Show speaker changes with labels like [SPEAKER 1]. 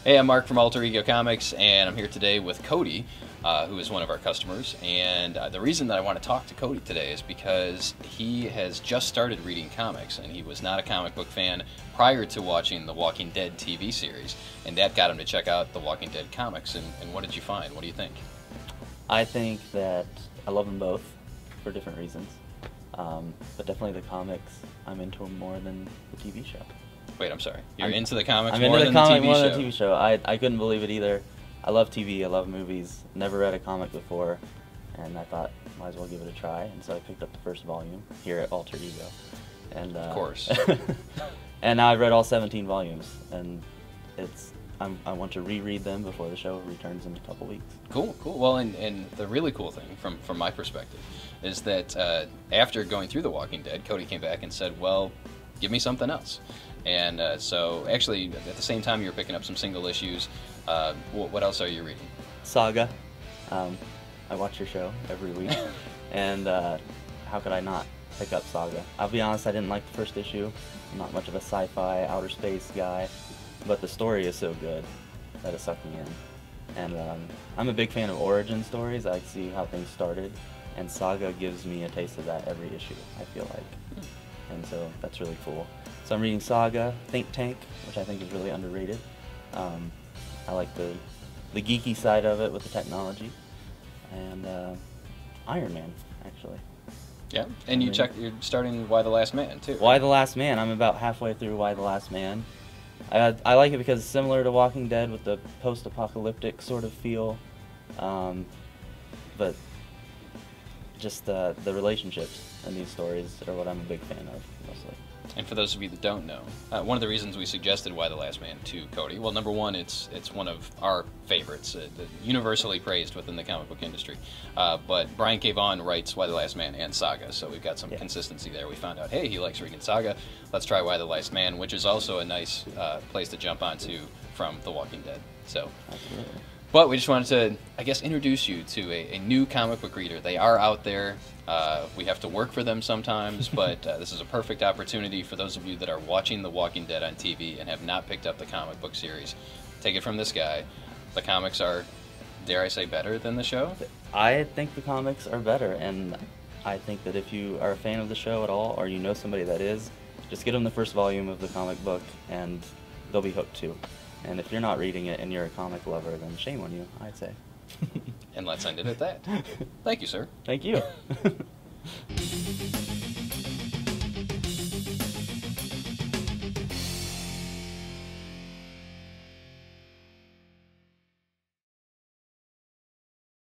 [SPEAKER 1] Hey, I'm Mark from Alter Ego Comics, and I'm here today with Cody, who is one of our customers. And the reason that I want to talk to Cody today is because he has just started reading comics, and he was not a comic book fan prior to watching the Walking Dead TV series. And that got him to check out the Walking Dead comics. And what did you find? What do you think?
[SPEAKER 2] I think that I love them both for different reasons. But definitely the comics, I'm into them more than the TV show.
[SPEAKER 1] Wait, I'm sorry. You're into the comics
[SPEAKER 2] I'm
[SPEAKER 1] more
[SPEAKER 2] into
[SPEAKER 1] than
[SPEAKER 2] the
[SPEAKER 1] the
[SPEAKER 2] comic
[SPEAKER 1] TV
[SPEAKER 2] more
[SPEAKER 1] show?
[SPEAKER 2] than the TV show. I couldn't believe it either. I love TV, I love movies. Never read a comic before, and I thought, might as well give it a try. And so I picked up the first volume here at Alter Ego. And,
[SPEAKER 1] Of course.
[SPEAKER 2] and now I've read all 17 volumes, and I want to reread them before the show returns in a couple weeks.
[SPEAKER 1] Cool, cool. Well, and the really cool thing from my perspective is that after going through The Walking Dead, Cody came back and said, well, give me something else. And so actually, at the same time you were picking up some single issues, what else are you reading?
[SPEAKER 2] Saga. I watch your show every week, and how could I not pick up Saga? I'll be honest, I didn't like the first issue. I'm not much of a sci-fi, outer space guy, but the story is so good that it sucked me in. And I'm a big fan of origin stories. I like to see how things started, and Saga gives me a taste of that every issue, I feel like. And so that's really cool. So I'm reading Saga, Think Tank, which I think is really underrated. I like the geeky side of it with the technology, and Iron Man, actually.
[SPEAKER 1] Yeah, and you're starting Why the Last Man, too.
[SPEAKER 2] Why the Last Man. I'm about halfway through Why the Last Man. I like it because it's similar to Walking Dead with the post-apocalyptic sort of feel, but just the relationships in these stories are what I'm a big fan of, mostly.
[SPEAKER 1] And for those of you that don't know, one of the reasons we suggested Why the Last Man to Cody, well, number one, it's one of our favorites, universally praised within the comic book industry. But Brian K. Vaughan writes Why the Last Man and Saga, so we've got some consistency there. We found out, hey, he likes reading Saga, let's try Why the Last Man, which is also a nice place to jump onto from The Walking Dead. So.
[SPEAKER 2] Absolutely.
[SPEAKER 1] But we just wanted to, I guess, introduce you to a new comic book reader. They are out there. We have to work for them sometimes, but this is a perfect opportunity for those of you that are watching The Walking Dead on TV and have not picked up the comic book series. Take it from this guy. The comics are, dare I say, better than the show?
[SPEAKER 2] I think the comics are better, and I think that if you are a fan of the show at all, or you know somebody that is, just get them the first volume of the comic book, and they'll be hooked too. And if you're not reading it and you're a comic lover, then shame on you, I'd say.
[SPEAKER 1] And let's end it at that. Thank you, sir.
[SPEAKER 2] Thank you.